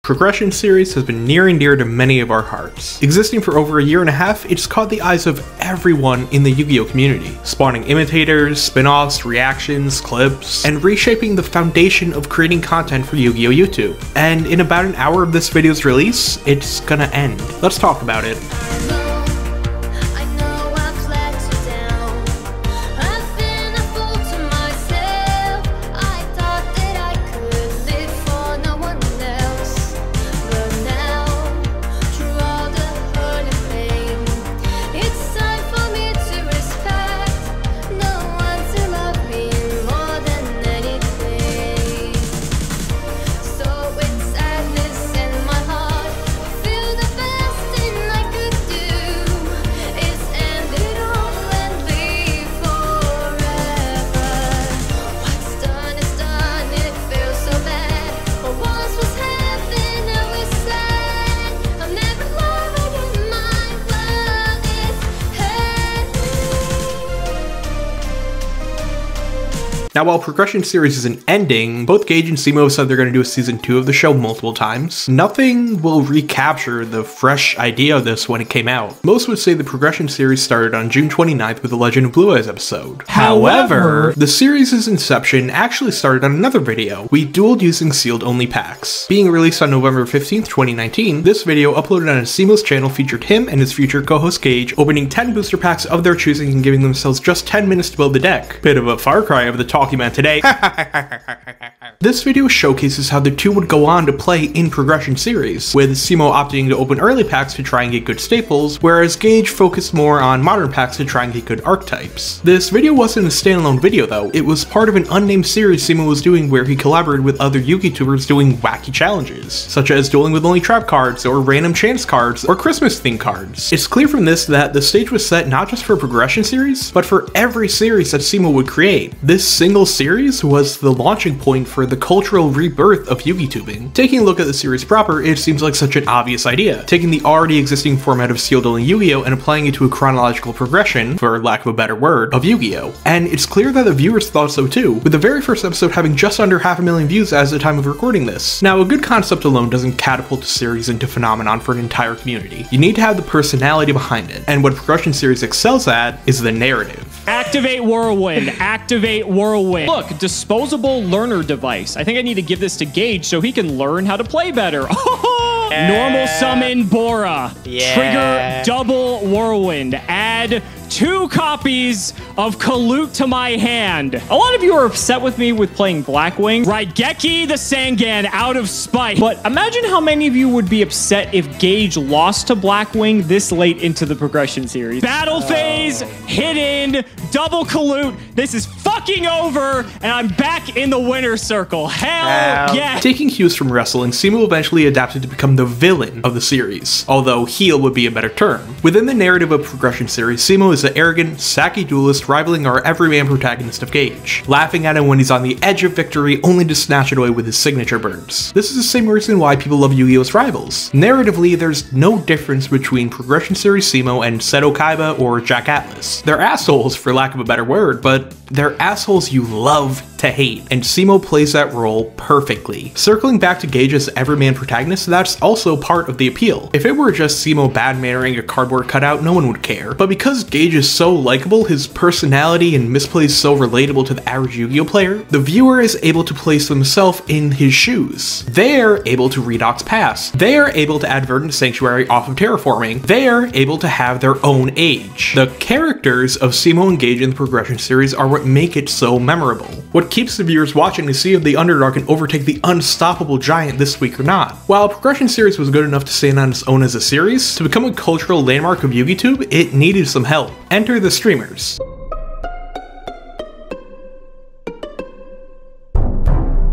Progression series has been near and dear to many of our hearts. Existing for over a year and a half, it's caught the eyes of everyone in the Yu-Gi-Oh community, spawning imitators, spin-offs, reactions, clips, and reshaping the foundation of creating content for Yu-Gi-Oh YouTube. And in about an hour of this video's release, it's gonna end. Let's talk about it. Now, while Progression series isn't ending, both Gage and Cimoooooooo said they're going to do a season 2 of the show multiple times. Nothing will recapture the fresh idea of this when it came out. Most would say the Progression series started on June 29th with the Legend of Blue Eyes episode. However, the series' inception actually started on another video. We dueled using sealed only packs. Being released on November 15th, 2019, this video uploaded on a Cimoooooooo's channel featured him and his future co-host Gage opening 10 booster packs of their choosing and giving themselves just 10 minutes to build the deck. Bit of a far cry of the talking man today. This video showcases how the two would go on to play in Progression series, with Cimoooooooo opting to open early packs to try and get good staples, whereas Gage focused more on modern packs to try and get good archetypes. This video wasn't a standalone video though, it was part of an unnamed series Cimoooooooo was doing where he collaborated with other Yu-Gi tubers doing wacky challenges, such as dueling with only trap cards, or random chance cards, or Christmas themed cards. It's clear from this that the stage was set not just for Progression series, but for every series that Cimoooooooo would create. This single series was the launching point for the cultural rebirth of Yu-Gi tubing. Taking a look at the series proper, it seems like such an obvious idea, taking the already existing format of sealed only Yu-Gi-Oh and applying it to a chronological progression, for lack of a better word, of Yu-Gi-Oh. And it's clear that the viewers thought so too, with the very first episode having just under 500,000 views as the time of recording this. Now, a good concept alone doesn't catapult a series into phenomenon for an entire community. You need to have the personality behind it, and what Progression series excels at is the narrative. Activate Whirlwind, activate Whirlwind. Look, disposable learner device. I think I need to give this to Gage so he can learn how to play better. Normal summon Bora. Trigger double Whirlwind. Add 2 copies of Kalut to my hand. A lot of you are upset with me with playing Blackwing. Raigeki the Sangan out of spite. But imagine how many of you would be upset if Gage lost to Blackwing this late into the Progression series. Battle phase, hidden, double Kalut. This is fucking over, and I'm back in the winner's circle. Hell yeah. Taking cues from wrestling, Cimoooooooo eventually adapted to become the villain of the series, although heel would be a better term. Within the narrative of Progression series, Cimoooooooo is the arrogant, sacky duelist rivaling our everyman protagonist of Gage, laughing at him when he's on the edge of victory only to snatch it away with his signature burns. This is the same reason why people love Yu-Gi-Oh's rivals. Narratively, there's no difference between Progression series Cimoooooooo and Seto Kaiba or Jack Atlas. They're assholes for lack of a better word, but they're assholes you love to hate, and Cimoooooooo plays that role perfectly. Circling back to Gage's everyman protagonist, that's also part of the appeal. If it were just Cimoooooooo bad-mannering a cardboard cutout, no one would care. But because Gage is so likable, his personality and misplay is so relatable to the average Yu-Gi-Oh player, the viewer is able to place themselves in his shoes. They're able to redox pass. They're able to add Verdant Sanctuary off of terraforming. They're able to have their own age. The characters of Cimoooooooo and Gage in the Progression series are what make it so memorable. What keeps the viewers watching to see if the underdog can overtake the unstoppable giant this week or not. While Progression series was good enough to stand on its own as a series, to become a cultural landmark of Yu-Gi-Tube, it needed some help. Enter the streamers.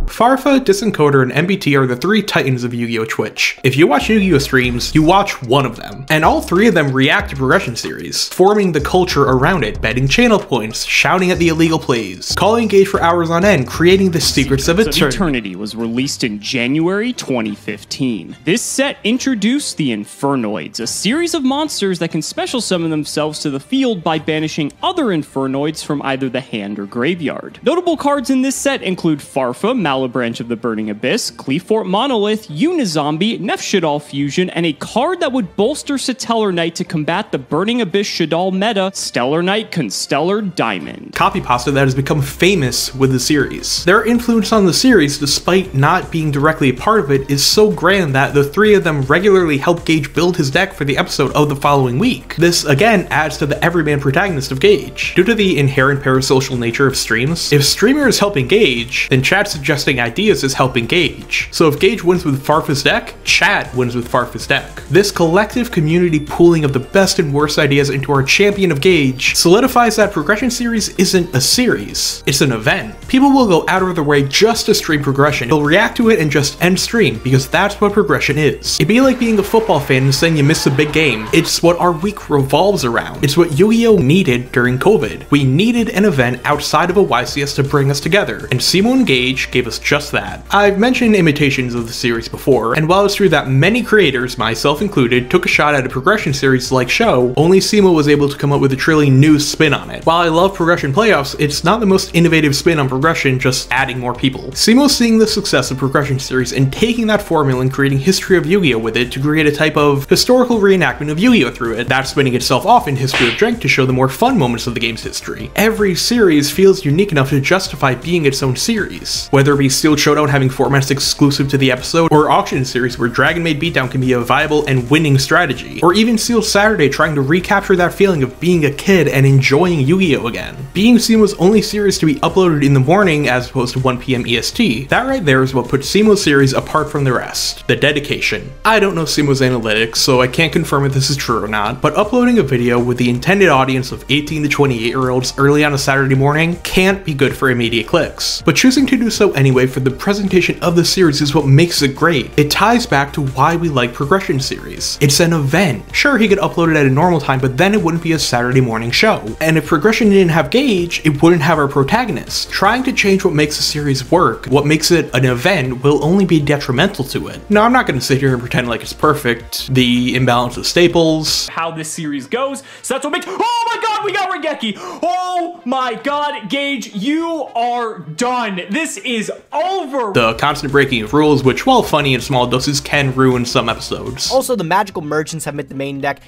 Farfa, Disencoder, and MBT are the 3 titans of Yu-Gi-Oh! Twitch. If you watch Yu-Gi-Oh! Streams, you watch one of them, and all 3 of them react to Progression series, forming the culture around it, betting channel points, shouting at the illegal plays, calling Gage for hours on end, creating the Secrets of Eternity was released in January 2015. This set introduced the Infernoids, a series of monsters that can special summon themselves to the field by banishing other Infernoids from either the hand or graveyard. Notable cards in this set include Farfa, Vanilla branch of the Burning Abyss, Cleefort Monolith, Unizombie, Nef-Shadal Fusion, and a card that would bolster Satellar Knight to combat the Burning Abyss Shadal meta, Stellar Knight Constellar Diamond. Copy pasta that has become famous with the series. Their influence on the series, despite not being directly a part of it, is so grand that the three of them regularly help Gage build his deck for the episode of the following week. This again adds to the everyman protagonist of Gage. Due to the inherent parasocial nature of streams, if streamer is helping Gage, then chat suggesting ideas is helping Gage. So if Gage wins with Farfa's deck, chat wins with Farfa's deck. This collective community pooling of the best and worst ideas into our champion of Gage solidifies that Progression Series isn't a series, it's an event. People will go out of their way just to stream Progression. They'll react to it and just end stream, because that's what Progression is. It'd be like being a football fan and saying you missed a big game. It's what our week revolves around. It's what Yu-Gi-Oh! Needed during COVID. We needed an event outside of a YCS to bring us together, and Cimoooooooo and Gage gave us just that. I've mentioned imitations of the series before, and while it's true that many creators, myself included, took a shot at a Progression Series like show, only Cimoooooooo was able to come up with a truly new spin on it. While I love Progression Playoffs, it's not the most innovative spin on Progression, just adding more people. Cimoooooooo's seeing the success of Progression Series and taking that formula and creating History of Yu-Gi-Oh! With it to create a type of historical reenactment of Yu-Gi-Oh! Through it, that's spinning itself off in History of Drink to show the more fun moments of the game's history. Every series feels unique enough to justify being its own series. Whether it be Sealed Showdown having formats exclusive to the episode, or Auction Series where Dragon Maid Beatdown can be a viable and winning strategy, or even Sealed Saturday trying to recapture that feeling of being a kid and enjoying Yu-Gi-Oh! Again. Being Cimoooooooo's only series to be uploaded in the morning as opposed to 1 PM EST, that right there is what puts Cimoooooooo's series apart from the rest. The dedication. I don't know Cimoooooooo's analytics, so I can't confirm if this is true or not, but uploading a video with the intended audience of 18 to 28-year-olds early on a Saturday morning can't be good for immediate clicks. But choosing to do so anyway for the presentation of the series is what makes it great. It ties back to why we like Progression Series. It's an event. Sure, he could upload it at a normal time, but then it wouldn't be a Saturday morning show. And if Progression didn't have Gage, it wouldn't have our protagonist. Trying to change what makes a series work, what makes it an event, will only be detrimental to it. Now, I'm not going to sit here and pretend like it's perfect. The imbalance of staples, how this series goes, so that's what makes— oh my god, we got Regeki! Oh my god, Gage, you are done. This is over. The constant breaking of rules, which, while funny in small doses, can ruin some episodes. Also, the magical merchants have made the main deck.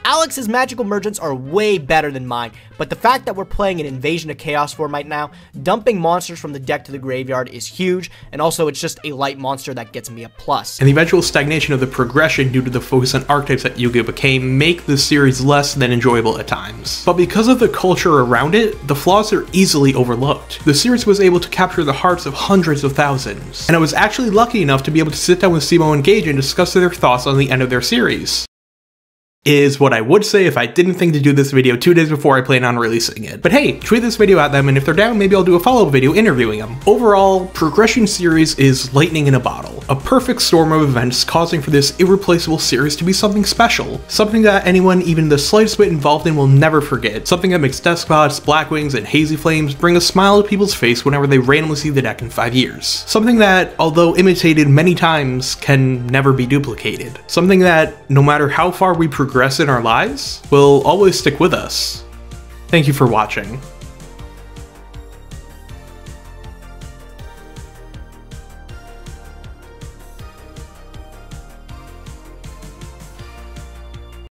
Alex's magical merchants are way better than mine, but the fact that we're playing an Invasion of Chaos form right now, dumping monsters from the deck to the graveyard is huge, and also it's just a light monster that gets me a plus. And the eventual stagnation of the progression due to the focus on archetypes that Yu-Gi-Oh! Became make the series less than enjoyable at times. But because of the culture around it, the flaws are easily overlooked. The series was able to capture the hearts of hundreds of thousands, and I was actually lucky enough to be able to sit down with Cimoooooooo and Gage and discuss their thoughts on the end of their series. Is what I would say if I didn't think to do this video 2 days before I plan on releasing it. But hey, tweet this video at them, and if they're down, maybe I'll do a follow-up video interviewing them. Overall, Progression Series is lightning in a bottle. A perfect storm of events causing for this irreplaceable series to be something special. Something that anyone even the slightest bit involved in will never forget. Something that makes Despots, Blackwings, and Hazy Flames bring a smile to people's face whenever they randomly see the deck in 5 years. Something that, although imitated many times, can never be duplicated. Something that, no matter how far we progress in our lives, will always stick with us. Thank you for watching.